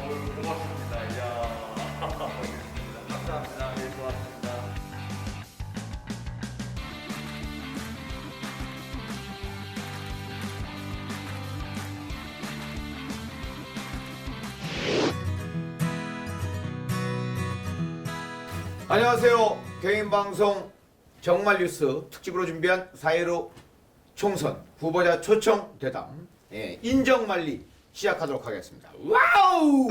고맙습니다. 이야. 감사합니다. 네, 고맙습니다. 안녕하세요. 개인방송 정말뉴스 특집으로 준비한 4.15 총선 후보자 초청 대담 인정말리 시작하도록 하겠습니다. 와우!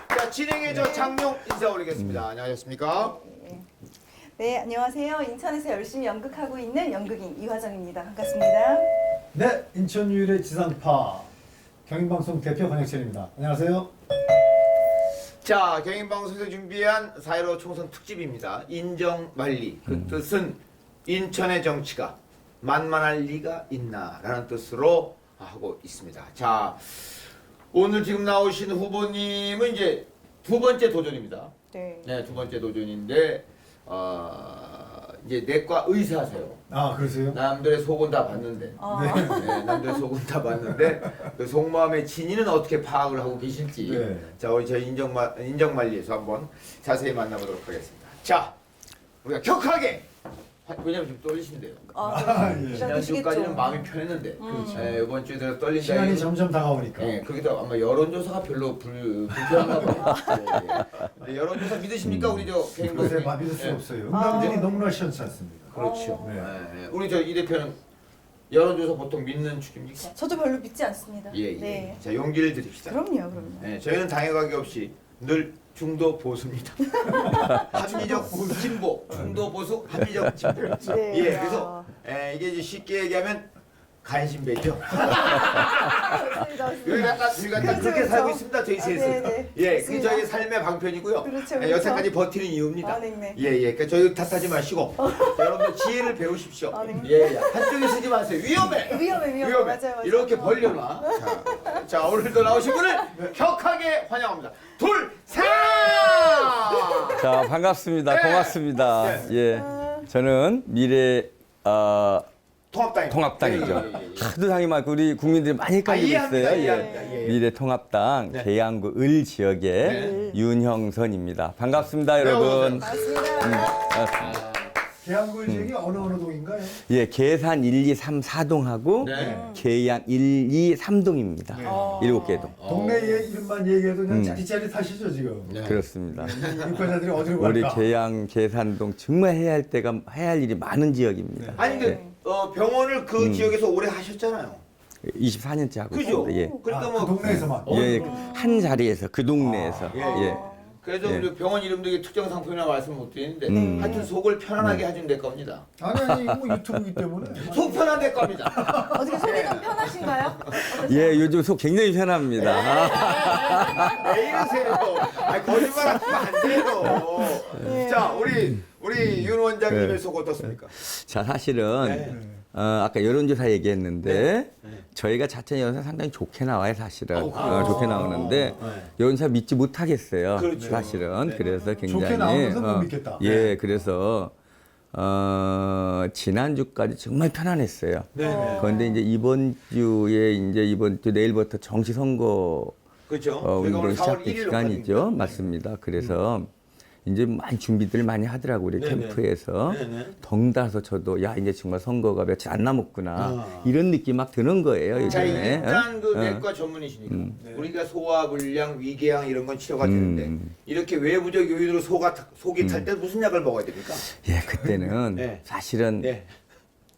자, 진행의 저 장룡 인사 올리겠습니다. 안녕하셨습니까? 네, 안녕하세요. 인천에서 열심히 연극하고 있는 연극인 이화정입니다. 반갑습니다. 네, 인천 유일의 지상파 경인방송 대표 권혁철입니다. 안녕하세요. 자, 개인방송에서 준비한 4.15 총선 특집입니다. 인정말리. 그 뜻은 인천의 정치가 만만할 리가 있나 라는 뜻으로 하고 있습니다. 자, 오늘 지금 나오신 후보님은 이제 두 번째 도전입니다. 네. 네, 두 번째 도전인데 이제 내과 의사세요. 아, 그러세요? 남들의 속은 다 봤는데. 네, 남들의 속은 다 봤는데 그 속마음의 진위는 어떻게 파악을 하고 계실지. 네. 자, 우리 저희 인정말리에서 한번 자세히 만나보도록 하겠습니다. 자, 우리가 격하게 왜냐면 좀 떨리신데요. 예. 지난주까지는 마음이 편했는데 이번 주에 들어 떨린다. 시간이 점점 다가오니까. 네, 그기도 아마 여론조사가 별로 불편한가 봐요. 네, 여론조사 믿으십니까? 우리 저 그것에 개인방송. 믿을 수 없어요. 응답들이 너무나 시원치 않습니다. 그렇죠. 네. 네. 우리 저 이 대표는 여론조사 보통 믿는 축입니까? 저도 별로 믿지 않습니다. 예. 네. 자, 용기를 드립시다. 그럼요. 네, 저희는 당에 관계없이 늘 중도 보수입니다. 합리적 진보, 중도 보수, 합리적 진보. 네. 예, 그래서 이게 이제 쉽게 얘기하면 간신배죠. 여기 약간 우리가 딱 그렇게 그렇죠. 살고 있습니다. 저희 셋은. 네. 예, 그게 맞습니다. 저희 삶의 방편이고요. 그렇죠, 예, 그렇죠. 여태까지 버티는 이유입니다. 네. 예. 그러니까 저희 탓하지 마시고 자, 여러분들 지혜를 배우십시오. 네. 예. 한쪽에 쓰지 마세요. 위험해. 위험해. 맞아요. 이렇게 벌려놔. 자, 오늘도 나오신 분을 격하게 환영합니다. 둘, 셋! 자, 반갑습니다. 네. 고맙습니다. 네. 예, 저는 미래 통합당이죠. 예. 하도 당이 많고 우리 국민들이 많이 헷갈리고 이해합니다. 있어요. 이해합니다. 예. 미래통합당 네. 계양구 을 지역의 네. 윤형선입니다. 반갑습니다, 네, 여러분. 맞습니다. 반갑습니다. 계양구 지역이 어느 동인가요? 예, 계산 1, 2, 3, 4동하고 네. 계양 1, 2, 3동입니다. 네. 7개 동. 동네의 이름만 얘기해도 그냥 짜릿짜릿하시죠 지금. 네. 그렇습니다. 유권자들이 어디로 우리 갈까? 계양 계산동 정말 해야 할 일이 많은 지역입니다. 아니 근데 병원을 그 지역에서 오래 하셨잖아요. 24년째 하고 그죠? 있습니다. 예. 그러니까 그 뭐 동네에서만. 예, 한 자리에서 그 동네에서 예. 그래서 예. 우리 병원 이름도 이게 특정 상품이나 말씀 못 드리는데 하여튼 속을 네. 편안하게 해준 데 겁니다. 아니 뭐 유튜브이기 때문에. 속 편한 데 겁니다. 어떻게 속이 좀 편하신가요? 예, 요즘 속 굉장히 편합니다. 왜 이러세요? 아니, 거짓말 하시면 안 돼요. 자, 우리 윤 원장님의 네. 속 어떻습니까? 자, 사실은 네. 아까 여론조사 얘기했는데 저희가 자체 여론조사 상당히 좋게 나와요, 사실은. 그래요? 좋게 나오는데 네. 여론조사 믿지 못하겠어요, 그렇죠. 사실은. 네. 그래서 굉장히 좋게 나오면서 못 믿겠다. 예, 그래서 지난주까지 정말 편안했어요. 네. 그런데 이제 이번 주 내일부터 정치 선거 그렇죠. 저희가 운동 오늘 4월 시작된 1일 시간이죠. 맞습니다. 그래서 이제 많이 준비들 많이 하더라고 우리 네네. 캠프에서 네네. 덩달아서 저도 야 이제 정말 선거가 며칠 안 남았구나 아. 이런 느낌 막 드는 거예요. 자, 요즘에. 일단 그 어? 내과 전문이시니까 우리가 소화불량, 위궤양 이런 건 치료가 되는데 이렇게 외부적 요인으로 속이 탈 때 무슨 약을 먹어야 됩니까? 예, 그때는 네. 사실은 네.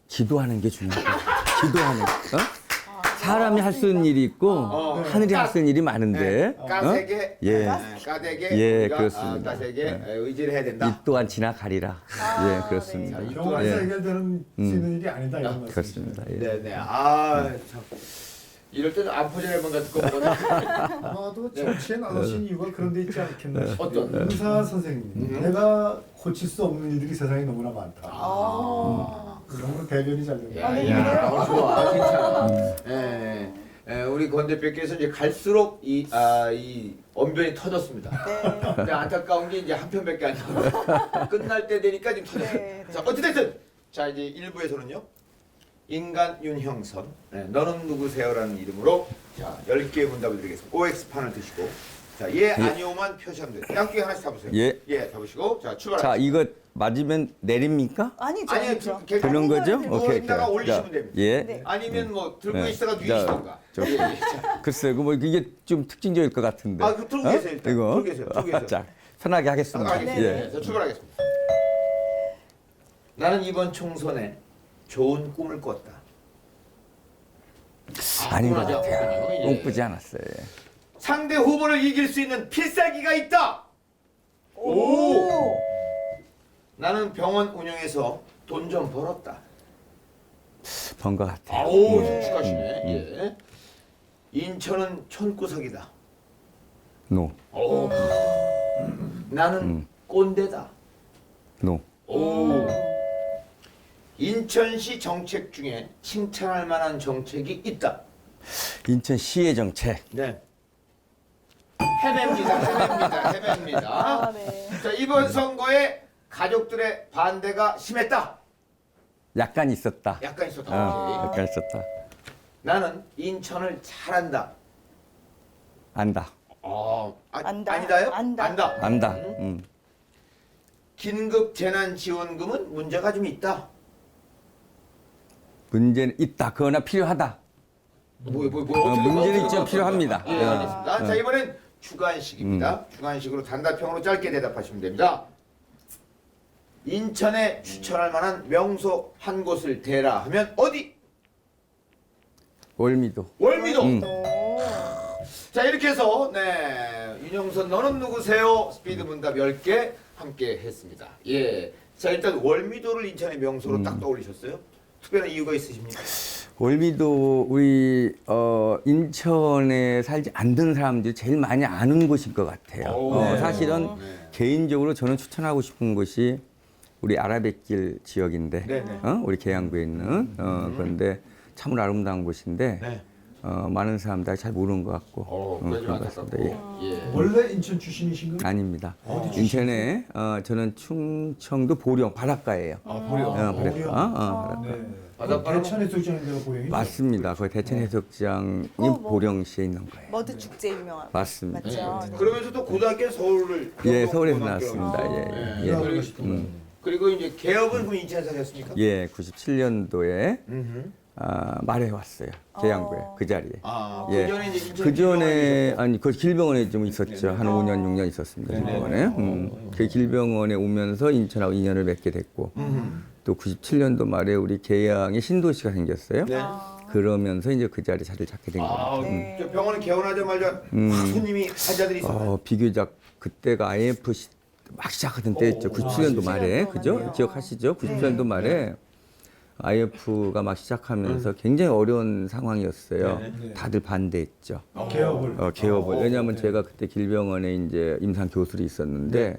기도하는 게 중요해요. 기도하는 거. 사람이 할 수 있는 일이 있고 하늘이 할 수 있는 일이 많은데 까세게, 예. 까대게, 예, 우리가 그렇습니다. 까세게 의지를 해야 된다. 이 또한 지나가리라. 예, 그렇습니다. 네. 병원에서 예. 해결되는 수 있는 일이 아니다 이런 말씀. 그렇습니다. 예. 네네. 아, 참. 이럴 때는 안포전 앨범 같은 거 먹어야 아마도 정치에 나서신 이유가 그런 데 있지 않겠나 싶어요. 어떤? 의사 선생님, 내가 고칠 수 없는 일들이 세상에 너무나 많다. 그런 건 대변이 잘 된다. 야, 좋아, 괜찮아. 예, 예, 우리 권 대표께서 이제 갈수록 이 언변이 터졌습니다. 네. 근데 안타까운 게 이제 한 편밖에 안 나와요. 끝날 때 되니까 지금 터졌어요. 네, 네. 자, 어찌됐든 자 이제 1부에서는요. 인간 윤형선, 네, 너는 누구세요라는 이름으로 자 10개의 문답을 드리겠습니다. OX판을 드시고 자 예 아니오만 표시하면 돼요. 양쪽에 하나씩 잡으세요. 예. 잡으시고 자 자, 출발합니다. 이거 맞으면 내립니까? 아니죠. 아니요, 아니죠. 드는 거죠? 오케이. 여기다가 올리시면 자, 됩니다. 예. 네. 아니면 뭐 들고 네. 있다가 자, 누이시던가. 저- 예, 자. 글쎄요, 뭐 이게 좀 특징적일 것 같은데. 아, 그 들고 계세요, 일단. 이거. 들고 계세요, 들고 계세요. 자, 편하게 하겠습니다. 알겠습니다. 예. 자, 출발하겠습니다. 나는 이번 총선에 좋은 꿈을 꿨다. 아닌 것 꿈을 하지 같아요. 않았군요. 예. 꿈꾸지 않았어요. 예. 상대 후보를 이길 수 있는 필살기가 있다. 오. 나는 병원 운영에서 돈 좀 벌었다. 번 것 같아요. 오, 축하시네. 예. 인천은 촌구석이다. 노, 오. 나는 꼰대다. 노. 오. 인천시 정책 중에 칭찬할 만한 정책이 있다. 인천시의 정책. 네. 헤매입니다. 아, 네. 자, 이번 선거에 가족들의 반대가 심했다. 약간 있었다. 약간 있었다. 약간 있었다. 나는 인천을 잘한다. 안다. 안다. 아니다요? 안다. 안다. 긴급 재난지원금은 문제가 좀 있다. 문제는 있다. 그러나 필요하다. 문제는 좀 필요합니다. 예, 알겠습니다. 자, 이번엔 주관식입니다. 주관식으로 단답형으로 짧게 대답하시면 됩니다. 인천에 추천할 만한 명소 한 곳을 대라 하면 어디? 월미도. 월미도. 오. 자, 이렇게 해서 윤영선 너는 누구세요? 스피드 문답 10개 함께 했습니다. 예. 자, 일단 월미도를 인천의 명소로 딱 떠올리셨어요? 특별한 이유가 있으십니까? 월미도 우리 인천에 살지 않던 사람들이 제일 많이 아는 곳인 것 같아요. 네. 사실은 개인적으로 저는 추천하고 싶은 곳이 우리 아라뱃길 지역인데, 네, 네. 우리 계양구에 있는 그런데 참으로 아름다운 곳인데 네. 많은 사람들이 잘 모르는 것 같고 그래도 그런 것 같습니다. 예. 예. 원래 인천 출신이신가요? 아닙니다. 인천에 저는 충청도 보령 바닷가예요. 보령. 바닷가. 보령. 바닷가. 네. 바닷가로? 대천 해수욕장인데가 보행이 맞습니다. 거기 대천 해수욕장이 뭐- 보령시에 있는 거예요. 머드 축제 유명한. 맞습니다. 맞죠. 네. 그러면서 또 고등학교 서울을 예, 서울에서 고등학교라고 나왔습니다. 했어요. 예, 예. 그리고 이제 개업은 그럼 인천에서 하셨습니까? 예, 97년도에 말해 왔어요. 계양구에 그 자리에. 예. 그 전에 이제 인천 그 전에 유명한 아니 그 길병원에 좀 있었죠. 한 5년 6년 있었습니다. 길병원에. 그 길병원에 오면서 인천하고 인연을 맺게 됐고 또 97년도 말에 우리 계양에 신도시가 생겼어요. 네. 그러면서 이제 그 자리 자리를 찾게 된 거예요. 네. 저 병원에 개원하자마자 확 손님이 환자들이 있었나요? 비교적 그때가 IMF 막 시작하던 때였죠. 97년도 말에. 97년도 그죠? 맞네요. 기억하시죠? 97년도 말에 IMF가 막 시작하면서 굉장히 어려운 상황이었어요. 다들 반대했죠. 개업을. 개업을. 왜냐하면 제가 그때 길병원에 이제 임상 교수로 있었는데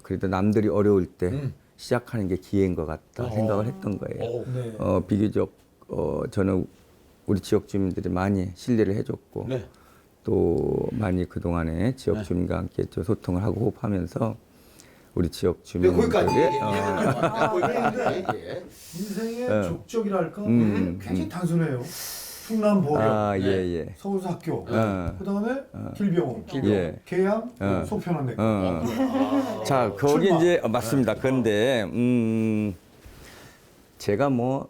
그래도 남들이 어려울 때 시작하는 게 기회인 것 같다 생각을 했던 거예요. 네. 비교적 저는 우리 지역 주민들이 많이 신뢰를 해줬고 네. 또 많이 그동안에 지역 주민과 함께 좀 소통을 하고 호흡하면서 우리 지역 네, 거기까지. 주민들이 예. 인생의 족적이랄까 음, 굉장히 단순해요. 충남 보령, 예. 서울서 학교, 어. 그다음에 길병원, 예. 계양, 속편한 데. 자, 거기 출마. 이제 맞습니다. 그런데 제가 뭐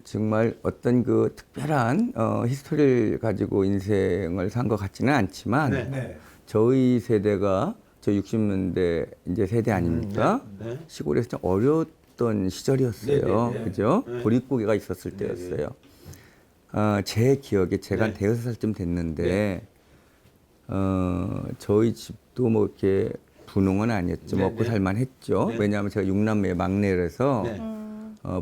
정말 어떤 그 특별한 히스토리를 가지고 인생을 산 것 같지는 않지만 네. 저희 세대가 저 60년대 이제 세대 아닙니까? 네. 시골에서 좀 어려웠던 시절이었어요. 네. 그죠? 보릿고개가 있었을 때였어요. 제 기억에 제가 한 대여섯 살쯤 됐는데 저희 집도 뭐 이렇게 분홍은 아니었죠. 먹고 살만 했죠. 왜냐하면 제가 6남매의 막내라서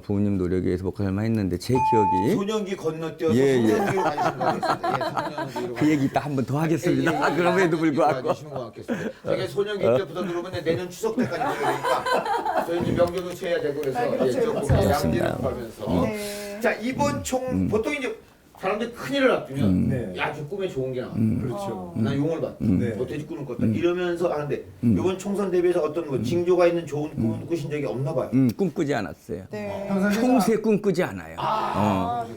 부모님 노력에 의해서 먹고 살만 했는데 제 기억이 소년기 건너뛰어서 예. 소년기로 가시는 것 같습니다. 그 얘기 이따 한 번 더 하겠습니다. 그럼에도 불구하고 가시는 것 같겠습니다. 제가 소년기 때부터 들어오면 내년 추석 때까지 들어오니까 저희 이제 명절도 채야 되고 그래서 조금 양지를 하면서 네. 자 이번 총 보통 이제 사람들이 큰일을 앞두면 네. 야, 저 꿈에 좋은 게 나와. 그렇죠. 난 용을 봤다. 네. 돼지 꿈을 꿨다. 이러면서 하는데 이번 총선 대비해서 어떤 뭐 징조가 있는 좋은 꿈을 꾸신 적이 없나 봐요. 꿈꾸지 않았어요. 네. 평소에 꿈꾸지 않아요.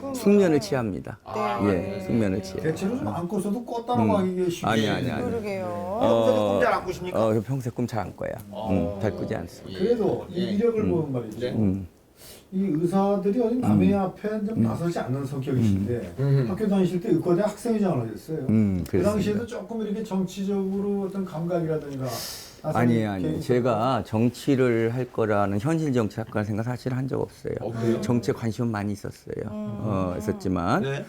꿈을. 숙면을 취합니다. 네. 예, 숙면을 취해요. 대체로 좀 안 꿔서도 꿨다라고 하기 쉽지. 아니. 그러게요. 평소에 꿈 잘 안 꾸십니까? 평소에 꿈 잘 안 꿔요. 잘 꾸지 않습니다. 그래도 이 이력을 보면 말이죠. 네. 이 의사들이 어디 남의 앞에 좀 나서지 않는 성격이신데 학교 다니실 때 의과대 학생회장 하셨어요. 그 그렇습니다. 당시에도 조금 이렇게 정치적으로 어떤 감각이라든가 아니. 제가 정치를 할 거라는 현실 정치 할 거라는 생각 사실 한 적 없어요. 그래요? 정치에 관심은 많이 있었어요. 있었지만 네.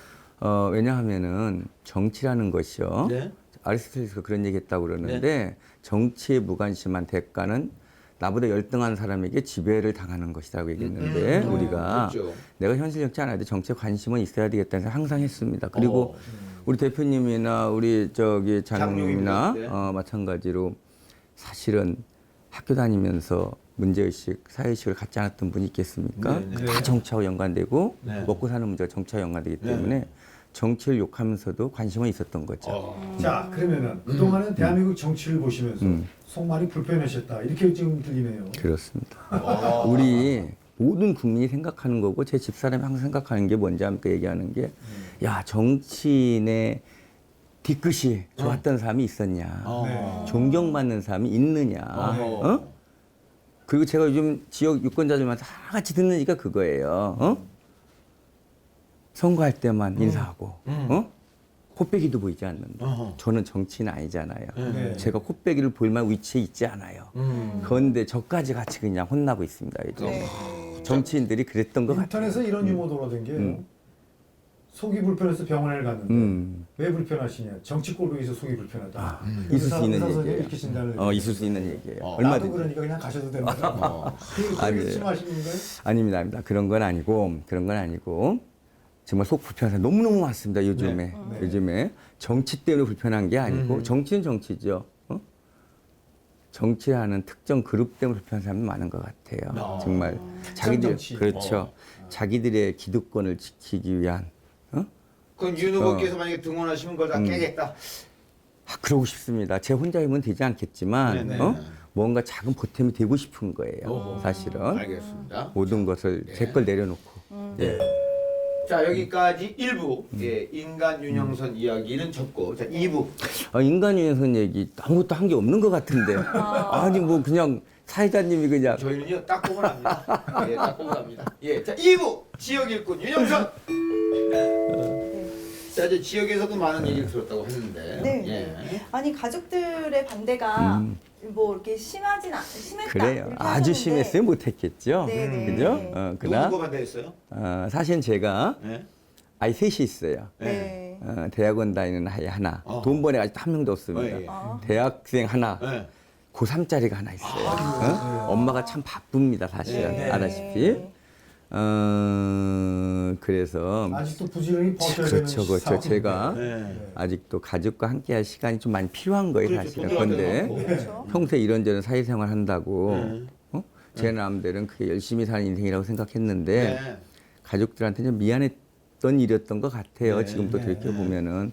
왜냐하면은 정치라는 것이요. 네. 아리스토텔레스가 그런 얘기했다고 그러는데 정치에 무관심한 대가는 나보다 열등한 사람에게 지배를 당하는 것이라고 얘기했는데 우리가 그렇죠. 내가 현실 정치 안 해도 정치에 관심은 있어야 되겠다는 생각 항상 했습니다. 그리고 우리 대표님이나 우리 저기 장님이나 네. 마찬가지로 사실은 학교 다니면서 문제의식, 사회의식을 갖지 않았던 분이 있겠습니까? 네, 네. 다 정치하고 연관되고 네. 먹고 사는 문제가 정치와 연관되기 때문에 정치를 욕하면서도 관심은 있었던 거죠. 자 그러면은 그동안은 대한민국 정치를 보시면서 속 많이 불편하셨다 이렇게 지금 들리네요. 그렇습니다. 우리 모든 국민이 생각하는 거고 제 집사람이 항상 생각하는 게 뭔지 합니까? 얘기하는 게 야, 정치인의 뒤끝이 좋았던 사람이 있었냐? 네. 존경받는 사람이 있느냐? 그리고 제가 요즘 지역 유권자들만 다 같이 듣는 얘기가 그거예요. 선거할 때만 인사하고, 코빼기도 보이지 않는다. 저는 정치인 아니잖아요. 네. 제가 코빼기를 보일 만한 위치에 있지 않아요. 그런데 저까지 같이 그냥 혼나고 있습니다. 요즘. 네. 정치인들이 그랬던 것 같아요. 인터넷에 이런 유머 돌아든 게 속이 불편해서 병원에 갔는데 왜 불편하시냐? 정치 꼴보기에서 속이 불편하다. 있을 수 있는 의사 선생님이 얘기예요. 이렇게 진단을 있을 수 있는 얘기예요. 나도 얼마든지. 그러니까 그냥 가셔도 됩니다. 그렇게 아니에요. 심하신 건가요? 아닙니다. 그런 건 아니고 정말 속 불편해서 너무너무 많습니다. 요즘에. 네. 요즘에 정치 때문에 불편한 게 아니고 정치는 정치죠. 정치하는 특정 그룹 때문에 불편한 사람이 많은 것 같아요. 정말 자기들 정치. 그렇죠. 자기들의 기득권을 지키기 위한 그럼 윤 후보께서 만약에 등원하시면 그걸 다 깨겠다. 그러고 싶습니다. 제 혼자 힘은 되지 않겠지만 네네. 뭔가 작은 보탬이 되고 싶은 거예요. 사실은 알겠습니다. 모든 것을 제 걸 내려놓고. 예. 자, 여기까지 1부 예, 인간 윤영선 이야기는 접고 자, 2부 인간 유해선 얘기 아무것도 한 게 없는 것 같은데. 아니 뭐 그냥 사회자님이 그냥 저희는요 딱 보면 합니다. 예, 딱 보면 합니다. 예, 자 2부 지역 일꾼 윤영선. 자 이제 지역에서도 많은 얘기를 들었다고 했는데. 네. 예. 아니 가족들의 반대가 뭐 이렇게 심했다. 그래요. 이렇게 아주 하셨는데. 심했으면 못했겠죠. 네네. 그죠? 그러나 누구 반대했어요? 사실 제가 네. 아이 셋이 있어요. 네. 대학원 다니는 아이 하나, 돈 버는 아직 한 명도 없습니다. 예. 대학생 하나, 네. 고3짜리가 하나 있어요. 엄마가 참 바쁩니다, 사실은. 네. 알다시피. 그래서 아직도 부지런히 버텨야 그렇죠, 되는 그렇죠. 제가 네. 아직도 가족과 함께할 시간이 좀 많이 필요한 거예요, 그렇죠. 사실은. 또 그런데 필요하죠. 그렇죠. 평소에 이런저런 사회생활 한다고 네. 제 남들은 그게 열심히 사는 인생이라고 생각했는데 네. 가족들한테 좀 미안했던 일이었던 것 같아요. 네. 지금 또 돌이켜 보면은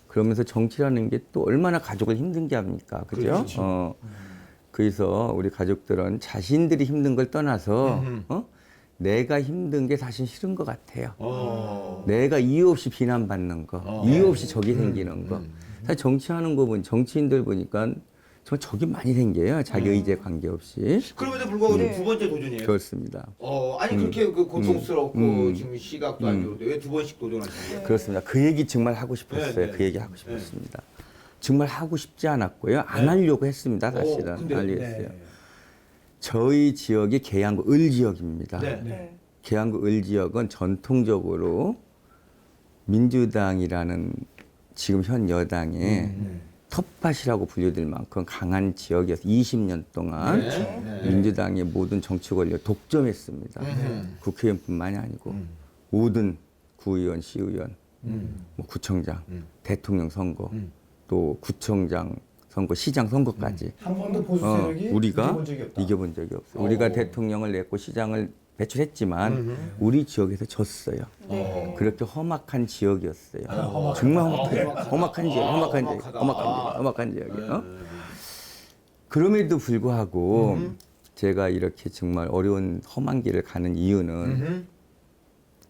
그러면서 정치라는 게 또 얼마나 가족을 힘든게 합니까, 그죠? 그렇죠. 그래서 우리 가족들은 자신들이 힘든 걸 떠나서 내가 힘든 게 사실 싫은 것 같아요. 내가 이유 없이 비난받는 거, 이유 없이 적이 생기는 거. 사실 정치하는 거 보니 정치인들 보니까 정말 적이 많이 생겨요. 자기 의지에 관계없이. 그럼에도 불구하고 네. 두 번째 도전이에요. 그렇습니다. 아니 그렇게 그 고통스럽고 지금 시각도 안 좋은데 왜 두 번씩 도전하신 거예요? 그렇습니다. 그 얘기 정말 하고 싶었어요. 네, 네. 그 얘기 하고 싶었습니다. 정말 하고 싶지 않았고요. 안 하려고 했습니다. 사실은. 근데- 안 하려고 했어요. 저희 지역이 계양구 을 지역입니다. 네. 네. 계양구 을 지역은 전통적으로 민주당이라는 지금 현 여당의 텃밭이라고 불려질 만큼 강한 지역이어서 20년 동안 네. 민주당의 모든 정치 권력을 독점했습니다. 국회의원뿐만이 아니고 모든 구의원, 시의원, 뭐 구청장, 대통령 선거, 또 구청장 선거, 시장 선거까지 한 번도 보수 세력이 우리가 이겨본 적이 없다. 이겨본 적이 없어요. 우리가 대통령을 냈고 시장을 배출했지만 우리 지역에서 졌어요. 네. 그렇게 험악한 지역이었어요. 험악하다. 정말 험악한 지역, 험악하다. 험악한 지역이요. 그럼에도 불구하고 제가 이렇게 정말 어려운 험한 길을 가는 이유는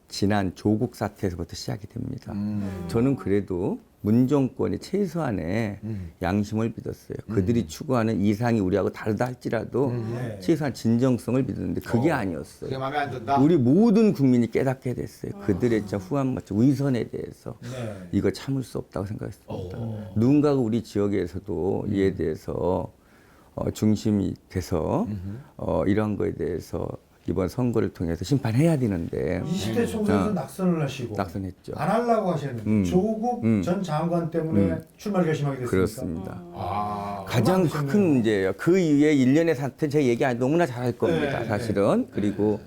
지난 조국 사태에서부터 시작이 됩니다. 저는 그래도 문정권이 최소한의 양심을 믿었어요. 그들이 추구하는 이상이 우리하고 다르다 할지라도 최소한 진정성을 믿었는데 그게 아니었어요. 그게 마음에 안 든다. 우리 모든 국민이 깨닫게 됐어요. 그들의 진짜 후한마치 위선에 대해서 네. 이거 참을 수 없다고 생각했습니다. 누군가가 우리 지역에서도 이에 대해서 중심이 돼서 이런 거에 대해서 이번 선거를 통해서 심판해야 되는데 20대 총선에서 낙선을 하시고 낙선했죠. 안 하려고 하셨는데 조국 전 장관 때문에 출마를 결심하게 됐습니까? 그렇습니다. 아, 가장 그만두셨네요. 큰 문제예요. 그 이후에 일련의 사태 제 얘기 너무나 잘할 겁니다. 네, 사실은. 그리고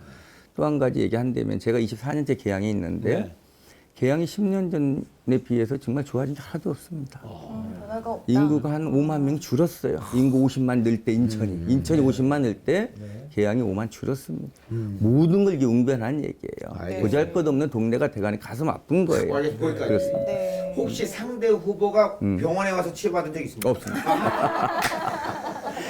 또 한 가지 얘기한다면 제가 24년째 계양에 있는데 계양이 10년 전에 비해서 정말 좋아진 게 하나도 없습니다. 변화가 없다. 인구가 한 5만 명 줄었어요. 인구 50만 늘 때 인천이 50만 늘 때 계양이 5만 줄었습니다. 모든 걸 이게 웅변한 얘기예요. 알겠습니다. 보잘것없는 동네가 대간에 가슴 아픈 거예요. 거기까지. 그렇습니다. 네. 혹시 상대 후보가 병원에 와서 치료받은 적 있습니까? 없습니다.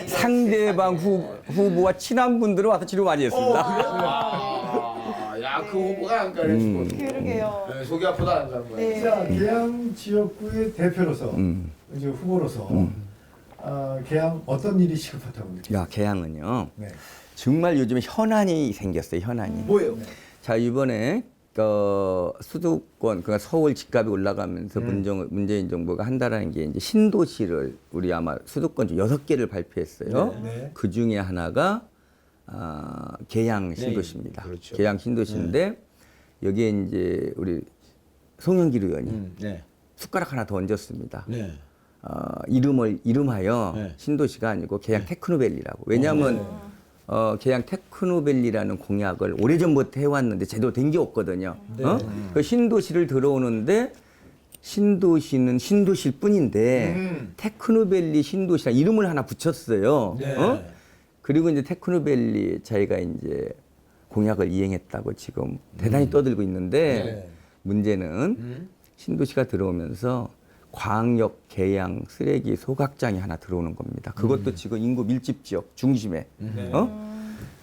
상대방 후보와 친한 분들은 와서 치료 많이 했습니다. 아, 야, 그 후보가 안 가르치고. 그러게요. 속이 아프다 안 가는 거야. 네. 자, 계양 지역구의 대표로서 이제 후보로서 계양 어떤 일이 시급하다고 느끼세요? 야, 계양은요. 네. 정말 요즘에 현안이 생겼어요. 현안이. 뭐예요? 자, 이번에 수도권 그러니까 서울 집값이 올라가면서 문재인 정부가 한다라는 게 이제 신도시를 우리 아마 수도권 중 6개를 발표했어요. 네. 그 중에 하나가 계양 신도시입니다. 그렇죠. 계양 신도시인데 여기에 이제 우리 송영길 의원이 숟가락 하나 더 얹었습니다. 이름하여 신도시가 아니고 계양 테크노밸리라고. 왜냐하면 계양 테크노밸리라는 공약을 오래전부터 해왔는데 제대로 된 게 없거든요. 그 신도시를 들어오는데 신도시는 신도시일 뿐인데 테크노밸리 신도시라 이름을 하나 붙였어요. 그리고 이제 테크노밸리 자기가 이제 공약을 이행했다고 지금 대단히 떠들고 있는데 문제는 신도시가 들어오면서 광역 계양 쓰레기 소각장이 하나 들어오는 겁니다. 그것도 지금 인구 밀집 지역 중심에.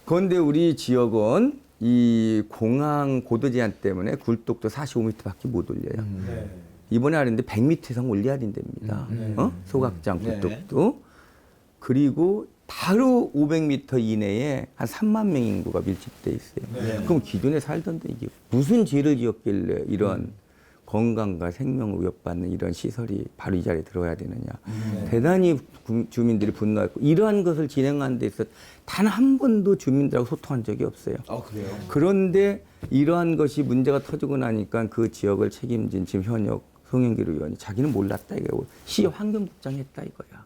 그런데 우리 지역은 이 공항 고도 제한 때문에 굴뚝도 45m밖에 못 올려요. 네. 이번에 하는데 100m 이상 올려야 된답니다. 소각장 굴뚝도. 그리고 바로 500m 이내에 한 3만 명 인구가 밀집돼 있어요. 그럼 기존에 살던 데 이게 무슨 죄를 지었길래 이런 건강과 생명을 위협받는 이런 시설이 바로 이 자리에 들어야 되느냐. 대단히 주민들이 분노했고 이러한 것을 진행하는 데 있어서 단 한 번도 주민들하고 소통한 적이 없어요. 아, 그래요? 그런데 이러한 것이 문제가 터지고 나니까 그 지역을 책임진 지금 현역 송영길 의원이 자기는 몰랐다 이거고 시 환경국장 했다 이거야.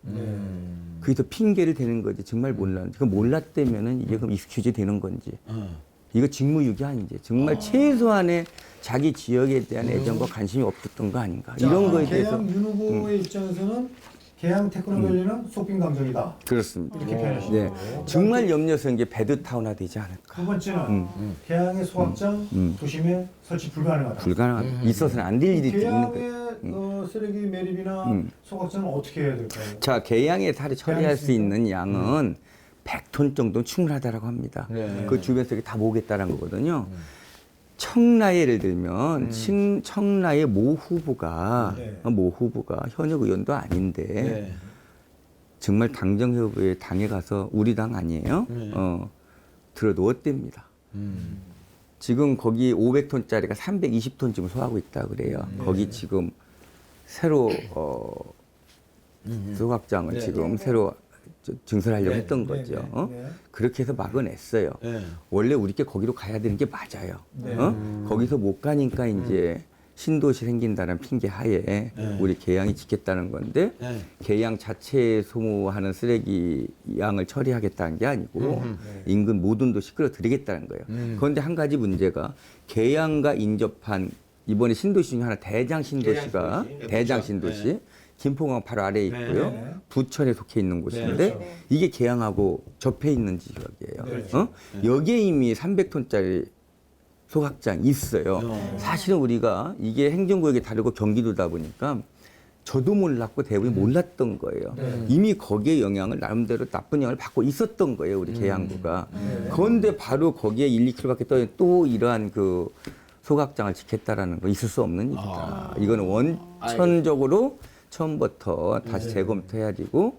그게 더 핑계를 대는 거지. 정말 몰랐는지. 그 몰랐다면은 이게 그럼 익스큐즈 되는 건지. 이거 직무유기 아닌지. 정말 최소한의 자기 지역에 대한 애정과 관심이 없었던 거 아닌가. 자, 이런 거에 대해서. 계양 윤 후보의 입장에서는 계양 테크노밸리는 쇼핑감정이다. 그렇습니다. 이렇게 표현하시고 네. 정말 염려스러운 게 배드타운화 되지 않을까. 두 번째는 계양의 소각장 도심에 설치 불가능하다. 불가능한. 있어서는 안 될 일이 있는 거예요. 계양의 쓰레기 매립이나 소각장은 어떻게 해야 될까요? 자, 계양에 살이 처리할 수 있습니까? 있는 양은 100톤 정도는 충분하다라고 합니다. 그 주변 속에 다 모으겠다는 거거든요. 청라에 예를 들면 청라의 모 후보가 현역 의원도 아닌데 정말 당정협의회 당에 가서 우리 당 아니에요? 들어놓았답니다. 지금 거기 500톤짜리가 320톤 지금 소화하고 있다 그래요. 거기 지금 새로 소각장을 지금 새로 증설하려고 했던 거죠. 그렇게 해서 막아냈어요. 원래 우리께 거기로 가야 되는 게 맞아요. 거기서 못 가니까 이제 신도시 생긴다는 핑계 하에 우리 계양이 짓겠다는 건데 계양 자체에 소모하는 쓰레기 양을 처리하겠다는 게 아니고 인근 모든 도시 끌어들이겠다는 거예요. 그런데 한 가지 문제가 계양과 인접한 이번에 신도시 중에 하나 대장 신도시가 대장 신도시 김포공항 바로 아래에 있고요. 네. 부천에 속해 있는 곳인데 그렇죠. 네. 이게 계양하고 접해 있는 지역이에요. 네. 어? 여기에 이미 300톤짜리 소각장이 있어요. 사실은 우리가 이게 행정구역이 다르고 경기도다 보니까 저도 몰랐고 대부분이 몰랐던 거예요. 네. 이미 거기에 영향을 나름대로 나쁜 영향을 받고 있었던 거예요, 우리 계양구가. 네. 그런데 바로 거기에 1, 2km밖에 떠또 이러한 그 소각장을 짓겠다라는 거 있을 수 없는 일이다. 이거는 원천적으로 처음부터 다시 재검토해야 되고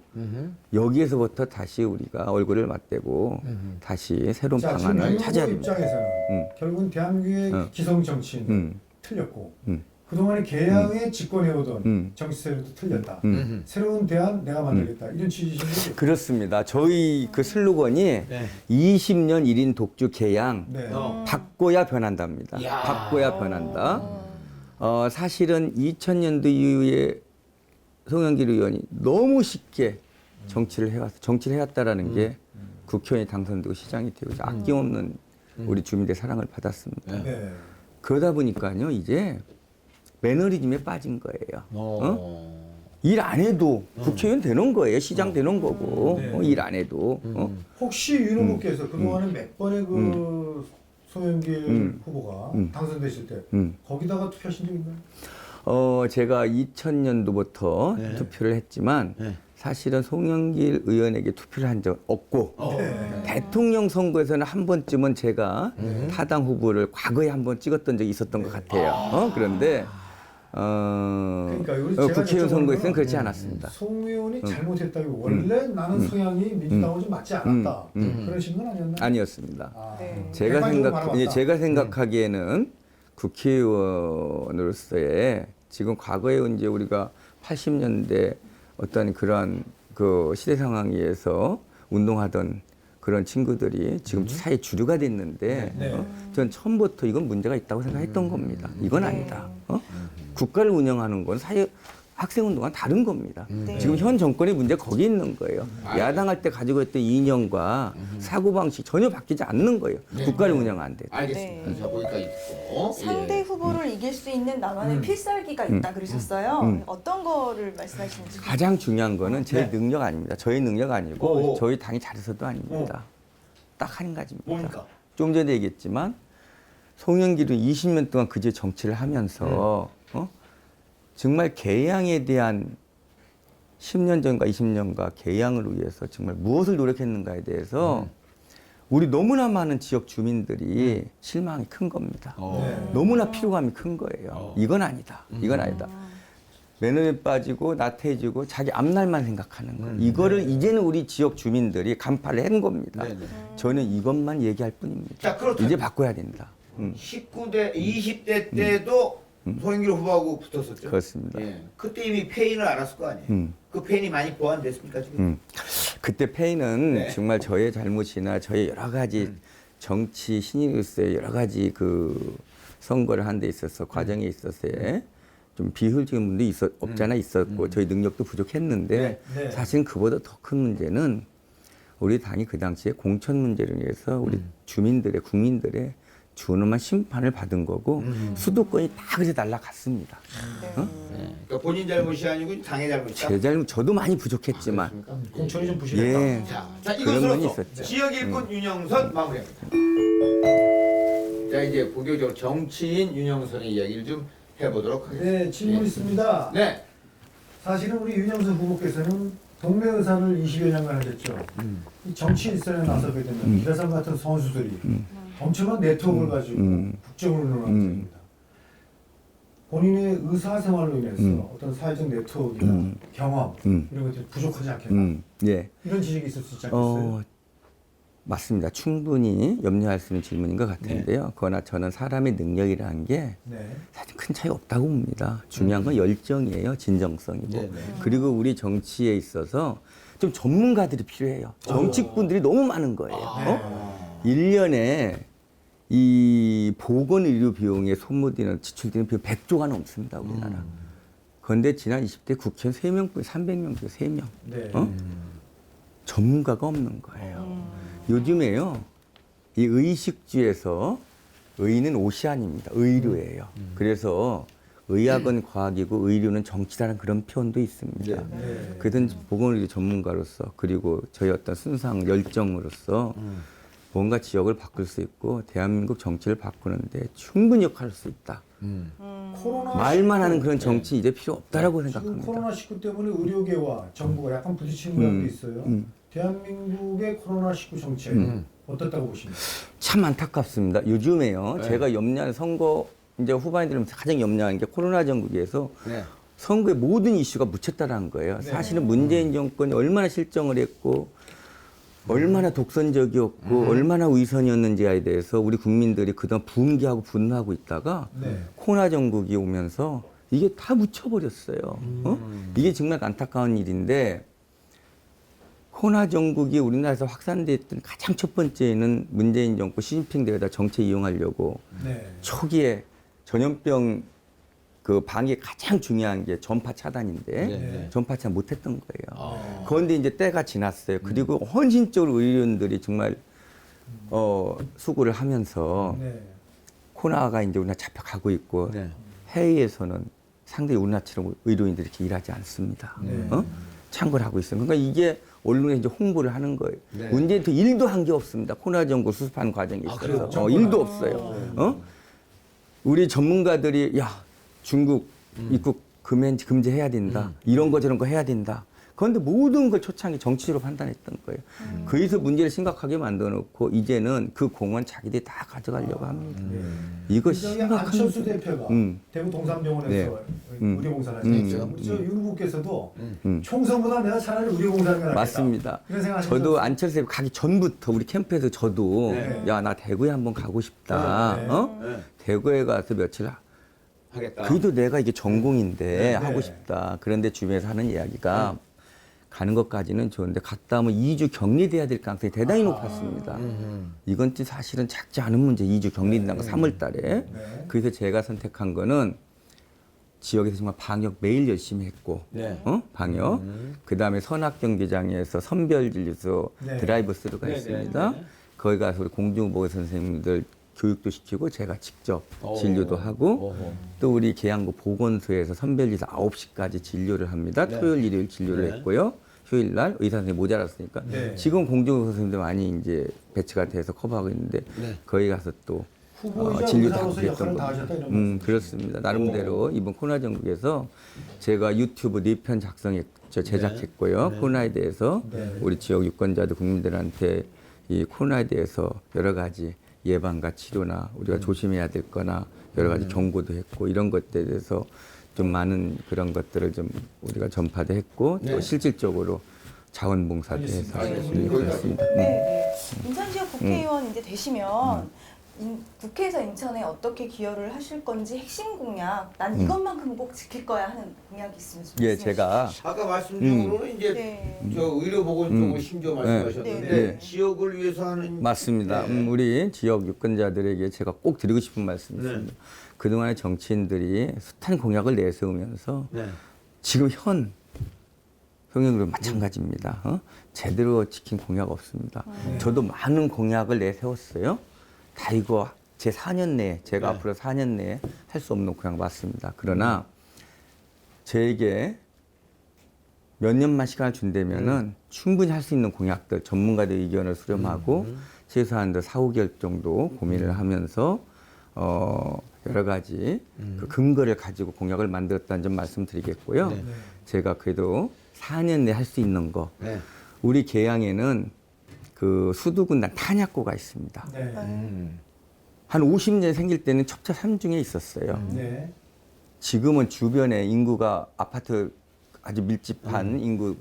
여기에서부터 다시 우리가 얼굴을 맞대고 다시 새로운 자, 지금 방안을 유튜브 찾아야 됩니다. 입장에서는 결국은 대한민국의 기성 정치인 틀렸고 그동안에 개항에 집권해오던 정치 세력도 틀렸다. 새로운 대안 내가 만들겠다. 이런 취지신데 그렇습니다. 저희 그 슬로건이 20년 1인 독주 개양 네. 바꿔야 변한답니다. 바꿔야 변한다. 사실은 2000년도 이후에 송영길 의원이 너무 쉽게 정치를 해왔다라는 게 국회의원이 당선되고 시장이 되고 이제 아낌없는 우리 주민들의 사랑을 받았습니다. 네. 그러다 보니까요 이제 매너리즘에 빠진 거예요. 어? 일 안 해도 국회의원 되는 거예요. 시장 되는 거고 네. 일 안 해도. 혹시 윤 후보께서 그동안에 몇 번의 그 송영길 후보가 당선되실 때 거기다가 투표하신 적 있나요? 제가 2000년도부터 투표를 했지만 사실은 송영길 의원에게 투표를 한 적 없고 대통령 선거에서는 한 번쯤은 제가 타당 후보를 과거에 한 번 찍었던 적이 있었던 것 같아요. 그런데 그러니까 우리 제가 국회의원 여쭤보는 선거에서는 건 그렇지 않았습니다. 송 의원이 잘못했다고 원래 나는 성향이 민주당하고 좀 맞지 않았다. 그러신 건 아니었나요? 아니었습니다. 아, 네. 제가 생각하기에는 국회의원으로서의 지금 과거에 이제 우리가 80년대 어떤 그런 그 시대 상황에서 운동하던 그런 친구들이 지금 사회 주류가 됐는데 전 처음부터 이건 문제가 있다고 생각했던 겁니다. 이건 아니다. 국가를 운영하는 건 학생운동과 다른 겁니다. 지금 현 정권의 문제가 거기 있는 거예요. 야당할 때 가지고 있던 이념과 사고방식 전혀 바뀌지 않는 거예요. 국가를 운영하는데. 알겠습니다. 네. 자, 거기까지 있고. 상대 후보를 이길 수 있는 나만의 필살기가 있다 그러셨어요. 어떤 거를 말씀하시는지. 가장 중요한 거는 제 능력 아닙니다. 저희 능력 아니고 오. 저희 당이 잘해서도 아닙니다. 딱 한 가지입니다. 뭡니까? 좀 전에 얘기했지만 송영길은 20년 동안 그제 정치를 하면서 정말 개양에 대한 10년 전과 20년과 개양을 위해서 정말 무엇을 노력했는가에 대해서 우리 너무나 많은 지역 주민들이 실망이 큰 겁니다. 너무나 피로감이 큰 거예요. 이건 아니다. 이건 아니다. 매너에 빠지고 나태해지고 자기 앞날만 생각하는 거예요. 이거를 이제는 우리 지역 주민들이 간파를 한 겁니다. 저는 이것만 얘기할 뿐입니다. 자, 그렇다면 이제 바꿔야 된다. 19대, 20대 때도 송영길 후보하고 붙었었죠. 그렇습니다. 예. 그때 이미 패인을 알았을 거 아니에요. 그 패인이 많이 보완됐습니까 지금? 그때 페이는 네. 정말 저의 잘못이나 저의 여러 가지 정치 신인으로서의 여러 가지 그 선거를 하는 데 있어서 과정에 있어서의 좀 비효율적인 부분도 없잖아 있었고 저희 능력도 부족했는데 네. 사실 그보다 더 큰 문제는 우리 당이 그 당시에 공천 문제로 인해서 우리 주민들의 국민들의 준엄한 심판을 받은 거고 수도권이 다 그래 날라갔습니다. 그러니까 본인 잘못이 아니고 당의 잘못이다. 제 잘못 저도 많이 부족했지만 공천이 좀 부실했다. 예. 자, 그런 면이 이것으로서 있었죠. 지역 일꾼 윤영선 마무리합니다. 자, 이제 본격적으로 정치인 윤영선의 이야기를 좀 해보도록 하겠습니다. 네, 질문 있습니다. 네. 사실은 우리 윤영선 후보께서는 동네 의사를 20여 년간 하셨죠. 이 정치 일선에 나서게 되면 기라상 같은 선수들이 엄청난 네트워크를 가지고 국정을 논하는 본인의 의사 생활로 인해서 어떤 사회적 네트워크나 경험 이런 것들이 부족하지 않겠나 예. 이런 지적이 있을 수 있지 않겠어요? 맞습니다. 충분히 염려할 수 있는 질문인 것 같은데요. 그러나 저는 사람의 능력이라는 게 네. 사실 큰 차이가 없다고 봅니다. 중요한 건 열정이에요. 진정성이고. 그리고 우리 정치에 있어서 좀 전문가들이 필요해요. 정치꾼들이 너무 많은 거예요. 1년에 이 보건의료 비용에 소모되는 지출되는 비용 100조가 넘습니다. 우리나라. 그런데 지난 20대 국회의원 3명뿐 300명 중에 3명. 네. 전문가가 없는 거예요. 요즘에요, 이 의식주에서 의는 오시안입니다. 의료예요. 그래서 의학은 과학이고 의료는 정치라는 그런 표현도 있습니다. 네. 그든 보건의료 전문가로서 그리고 저희 어떤 순수한 열정으로서 뭔가 지역을 바꿀 수 있고 대한민국 정치를 바꾸는데 충분히 역할할 수 있다. 코로나 말만 하는 그런 정치 이제 필요 없다라고 지금 생각합니다. 코로나19 때문에 의료계와 정부가 약간 부딪히는 모양도 있어요. 대한민국의 코로나19 정책 어떻다고 보십니까? 참 안타깝습니다. 요즘에요. 네. 제가 염려하는 선거 이제 후반에 들으면서 가장 염려하는 게 코로나 전국에서 네. 선거의 모든 이슈가 묻혔다라는 거예요. 네. 사실은 문재인 정권이 얼마나 실정을 했고 얼마나 독선적이었고 얼마나 위선이었는지에 대해서 우리 국민들이 그동안 분개하고 분노하고 있다가 네. 코로나 전국이 오면서 이게 다 묻혀버렸어요. 이게 정말 안타까운 일인데 코로나 전국이 우리나라에서 확산됐던 가장 첫 번째는 문재인 정권 시진핑 대회다 정책 이용하려고 네. 초기에 전염병 그 방역이 가장 중요한 게 전파 차단인데 네. 전파 차단 못했던 거예요. 그런데 이제 때가 지났어요. 그리고 헌신적으로 의료인들이 정말 수고를 하면서 네. 코로나가 이제 우리나라 잡혀가고 있고 네. 해외에서는 상당히 우리나라처럼 의료인들이 이렇게 일하지 않습니다. 네. 참고를 하고 있어요. 그러니까 이게 언론에 이제 홍보를 하는 거예요. 네. 문재인 또 일도 한 게 없습니다. 코로나 정부 수습하는 과정에 있어서 그래요? 일도 없어요. 우리 전문가들이 야 중국 입국 금지해야 된다. 이런 거 저런 거 해야 된다. 그런데 모든 걸 초창기 정치로 판단했던 거예요. 거기서 문제를 심각하게 만들어 놓고 이제는 그 공원 자기들이 다 가져가려고 합니다. 이거 민정의 심각한 안철수 문제예요. 대표가 음. 대구 동산병원에서 네. 의료봉사를 하셨죠. 우리 저 윤후보께서도 음. 총선보다 내가 차라리 의료봉사를 하겠다. 맞습니다. 이런 생각하셨죠? 저도 안철수 대표 가기 전부터 우리 캠프에서 저도 네. 야 나 대구에 한번 가고 싶다. 네. 네. 대구에 가서 며칠 하겠다. 그래도 내가 이게 전공인데 네. 하고 싶다. 그런데 주변에서 하는 이야기가 가는 것까지는 좋은데 갔다 오면 2주 격리돼야 될 가능성이 대단히 높았습니다. 이건 사실은 작지 않은 문제. 2주 격리된다는 거 3월 달에. 네. 그래서 제가 선택한 거는 지역에서 정말 방역 매일 열심히 했고 네. 방역. 그다음에 선악경기장에서 선별진료소 네. 드라이브 스루가 네, 있습니다. 네, 네. 거기 가서 우리 공중보건 선생님들 교육도 시키고 제가 직접 진료도 하고 어허. 또 우리 계양구 보건소에서 선별진료 9시까지 진료를 합니다. 네. 토요일, 일요일 진료를 네. 했고요. 휴일 날 의사 선생님 모자랐으니까 네. 지금 공중보건 선생님들 많이 이제 배치가 돼서 커버하고 있는데 네. 거기 가서 또 후보이자 진료 다 의사로서 했던 역할을 다 겁니다. 하셨다 이런 말씀이시죠? 그렇습니다. 나름대로 이번 코로나 전국에서 제가 유튜브 4편 제작했고요. 네. 코로나에 대해서 네. 우리 지역 유권자들 국민들한테 이 코로나에 대해서 여러 가지 예방과 치료나 우리가 조심해야 될 거나 여러 가지 경고도 했고 이런 것들에 대해서 좀 많은 그런 것들을 좀 우리가 전파도 했고 또 네. 실질적으로 자원봉사도 해서 알겠습니다. 그렇습니다. 네, 네. 인천 지역 국회의원 이제 되시면 국회에서 인천에 어떻게 기여를 하실 건지 핵심 공약, 난 이것만큼은 꼭 지킬 거야 하는 공약이 있으면 좀 예, 말씀해 아까 제가 주시죠. 말씀 중으로는 이제 네. 저 의료보건 쪽을 심지어 말씀하셨는데 네, 네. 지역을 위해서 하는 맞습니다. 네. 우리 지역 유권자들에게 제가 꼭 드리고 싶은 말씀이 있습니다. 그동안의 정치인들이 숱한 공약을 내세우면서 네. 지금 현 병역으로 마찬가지입니다. 제대로 지킨 공약 없습니다. 저도 많은 공약을 내세웠어요. 다 이거 제 4년 내에 제가 네. 앞으로 4년 내에 할 수 없는 공약 맞습니다. 그러나 저에게 몇 년만 시간을 준다면은 충분히 할 수 있는 공약들 전문가들 의견을 수렴하고 최소한 4, 5개월 정도 고민을 하면서 여러 가지 그 근거를 가지고 공약을 만들었다는 점 말씀드리겠고요. 네. 제가 그래도 4년 내에 할 수 있는 거 네. 우리 계양에는 그 수도군단 탄약고가 있습니다. 네. 한 50년 생길 때는 첩자 3중에 있었어요. 네. 지금은 주변에 인구가 아파트 아주 밀집한 인구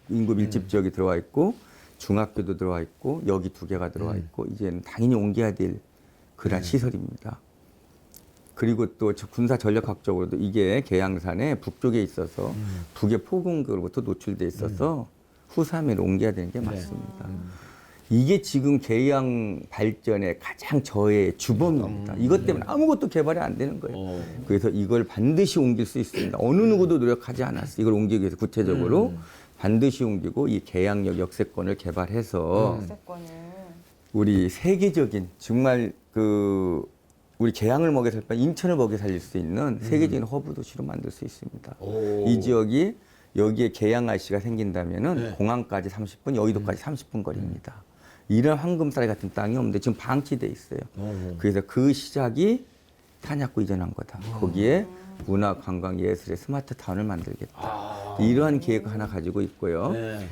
밀집 지역이 들어와 있고 중학교도 들어와 있고 여기 2개가 들어와 있고 이제는 당연히 옮겨야 될 그런 시설입니다. 그리고 또 군사 전력학적으로도 이게 계양산에 북쪽에 있어서 북의 폭음으로부터 노출돼 있어서 후삼으로 옮겨야 되는 게 맞습니다. 이게 지금 계양 발전의 가장 저의 주범입니다. 이것 때문에 아무것도 개발이 안 되는 거예요. 그래서 이걸 반드시 옮길 수 있습니다. 어느 누구도 노력하지 않았어요. 이걸 옮기기 위해서 구체적으로 반드시 옮기고 이 계양역 역세권을 개발해서 역세권을. 우리 세계적인 정말 그 우리 계양을 먹여 살 뿐 인천을 먹여 살릴 수 있는 세계적인 허브 도시로 만들 수 있습니다. 오. 이 지역이 여기에 계양 IC가 생긴다면은 네. 공항까지 30분, 여의도까지 30분 거리입니다. 이런 황금살이 같은 땅이 없는데 지금 방치돼 있어요. 그래서 그 시작이 탄약구 이전한 거다. 거기에 문화, 관광, 예술의 스마트 타운을 만들겠다. 이러한 계획 하나 가지고 있고요. 네.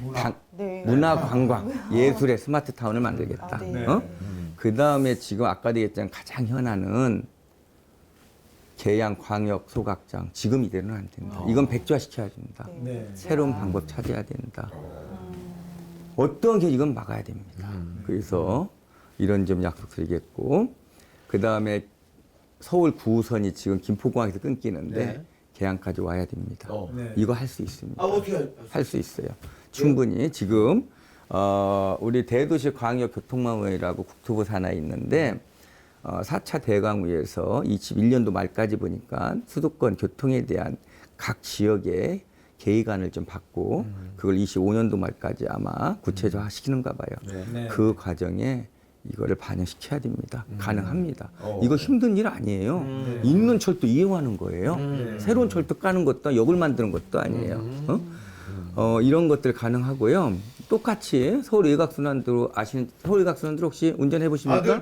네. 문화, 관광, 예술의 스마트 타운을 만들겠다. 아, 네. 어? 그 다음에 지금 아까도 얘기했지만 가장 현안은 계양 광역 소각장 지금 이대로는 안 된다. 이건 백지화시켜야 된다. 네. 새로운 방법 찾아야 된다. 어떤 게 이건 막아야 됩니다. 그래서 이런 점 약속드리겠고 그 다음에 서울 9호선이 지금 김포공항에서 끊기는데 네. 계양까지 와야 됩니다. 네. 이거 할 수 있습니다. 아, 어떻게 할 수 있어요. 충분히 지금 우리 대도시 광역교통망원이라고 국토부 산하에 있는데 4차 대강위에서 21년도 말까지 보니까 수도권 교통에 대한 각 지역의 계획안을 좀 받고 그걸 25년도 말까지 아마 구체적화 시키는가 봐요. 네. 그 과정에 이거를 반영시켜야 됩니다. 가능합니다. 어. 이거 힘든 일 아니에요. 있는 철도 이용하는 거예요. 새로운 철도 까는 것도 역을 만드는 것도 아니에요. 이런 것들 가능하고요. 똑같이 서울외곽순환도로 아시는 서울외곽순환도로 혹시 운전해 보십니까?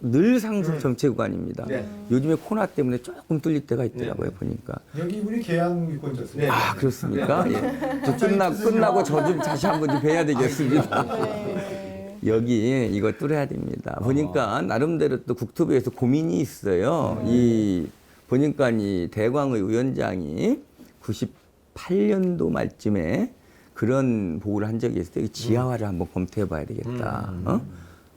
늘 상승 정체 구간입니다. 네. 요즘에 코로나 때문에 조금 뚫릴 때가 있더라고요. 보니까. 여기 이분이 계양 유권자세요. 아 그렇습니까? 예. 저 끝나고 저 좀 다시 한번 좀 뵈야 되겠습니다. 네. 여기 이거 뚫어야 됩니다. 보니까 나름대로 또 국토부에서 고민이 있어요. 이 보니까 이 대광의 위원장이 98년도 말쯤에 그런 보고를 한 적이 있어요. 이 지하화를 한번 검토해봐야 되겠다.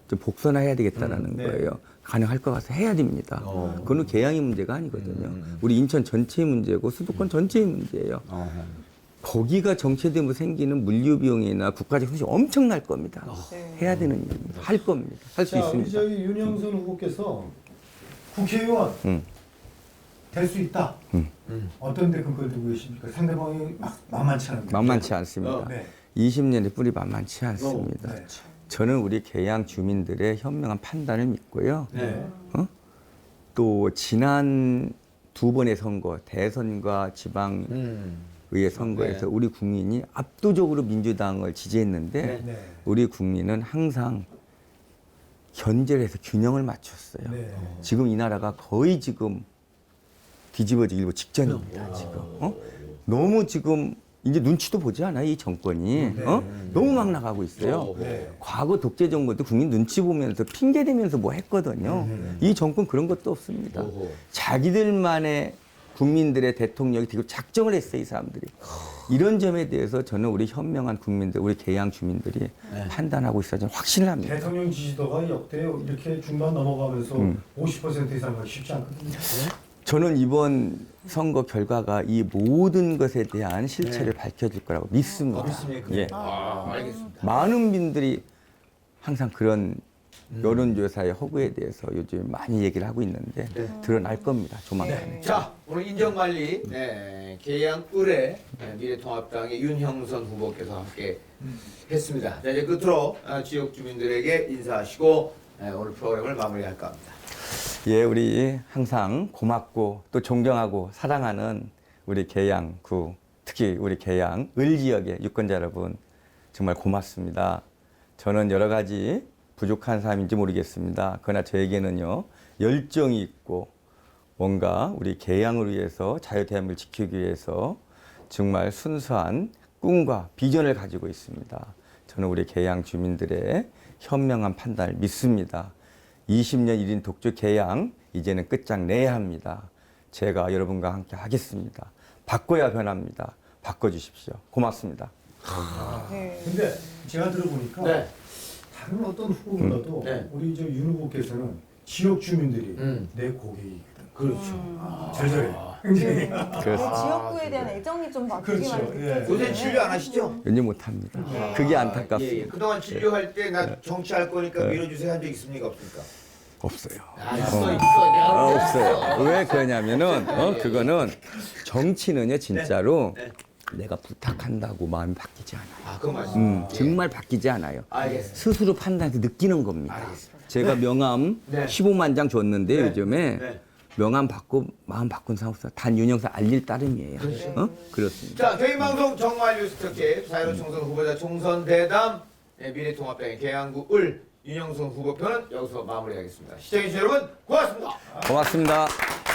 좀 복선화해야 되겠다라는 네. 거예요. 가능할 것 같아서 해야 됩니다. 그건 계양의 문제가 아니거든요. 우리 인천 전체의 문제고 수도권 전체의 문제예요. 거기가 정체되면 생기는 물류 비용이나 국가적 손실이 엄청날 겁니다. 네. 해야 되는 일입니다. 할 겁니다. 할 수 자, 우리 있습니다. 저희 윤영선 후보께서 국회의원 될 수 있다. 어떤 데 근거를 두고 계십니까? 상대방이 만만치 않은데. 만만치 않습니다. 네. 20년의 뿌리 만만치 않습니다. 네. 저는 우리 계양 주민들의 현명한 판단을 믿고요. 네. 또 지난 두 번의 선거, 대선과 지방의회 선거에서 네. 우리 국민이 압도적으로 민주당을 지지했는데 네. 우리 국민은 항상 견제를 해서 균형을 맞췄어요. 네. 지금 이 나라가 거의 지금 뒤집어지기 직전입니다. 지금 너무 지금 이제 눈치도 보지 않아요, 이 정권이. 너무 막 나가고 있어요. 네. 과거 독재 정권도 국민 눈치 보면서 핑계 대면서 뭐 했거든요. 이 정권 그런 것도 없습니다. 자기들만의 국민들의 대통령이 되게 작정을 했어요, 이 사람들이. 이런 점에 대해서 저는 우리 현명한 국민들, 우리 계양 주민들이 판단하고 있어요. 저는 확신을 합니다. 대통령 지지도가 역대 이렇게 중반 넘어가면서 50% 이상 가기 쉽지 않거든요. 저는 이번 선거 결과가 이 모든 것에 대한 실체를 밝혀줄 거라고 믿습니다. 믿습니까? 예. 알겠습니다. 많은 분들이 항상 그런 여론조사의 허구에 대해서 요즘 많이 얘기를 하고 있는데 드러날 겁니다. 조만간에. 네. 자, 오늘 인정관리 계양 을의 미래통합당의 윤형선 후보께서 함께 했습니다. 자, 이제 끝으로 지역 주민들에게 인사하시고 오늘 프로그램을 마무리할까 합니다. 예, 우리 항상 고맙고 또 존경하고 사랑하는 우리 계양구, 특히 우리 계양 을 지역의 유권자 여러분 정말 고맙습니다. 저는 여러 가지 부족한 사람인지 모르겠습니다. 그러나 저에게는요 열정이 있고 뭔가 우리 계양을 위해서 자유대한민국을 지키기 위해서 정말 순수한 꿈과 비전을 가지고 있습니다. 저는 우리 계양 주민들의 현명한 판단을 믿습니다. 20년 1인 독주 계양 이제는 끝장내야 합니다. 제가 여러분과 함께 하겠습니다. 바꿔야 변합니다. 바꿔주십시오. 고맙습니다. 네. 근데 제가 들어보니까 네. 다른 어떤 후보보다도 네. 우리 저 윤 후보께서는 지역 주민들이 내 고객이거든. 그렇죠. 절절해요. 굉장히. 그 지역구에 대한 애정이 좀 막 되게 그렇죠. 많이 예. 느껴지는데. 요새 진료 안 하시죠? 연주 못합니다. 그게 안타깝습니다. 예, 예. 그동안 진료할 때 나 정치할 거니까 밀어주세요 한 적 있습니까? 없습니까? 없어요. 있어. 없어요. 왜 그러냐면은 그거는 정치는요 진짜로 내가 부탁한다고 마음이 바뀌지 않아요. 아, 그건 맞습니다. 정말 바뀌지 않아요. 알겠습니다. 스스로 판단해서 느끼는 겁니다. 알겠습니다. 제가 명함 네. 15만 장 줬는데 네. 요즘에 네. 명함 받고 마음 바꾼 사람 없어. 단 윤영사 알릴 따름이에요. 어? 그렇습니다. 자, 개인방송 정말 뉴스 특집 사회로 총선 후보자 총선 대담 미래통합당의 계양구 을 윤영선 후보편은 여기서 마무리하겠습니다. 시청해주신 여러분 고맙습니다. 고맙습니다.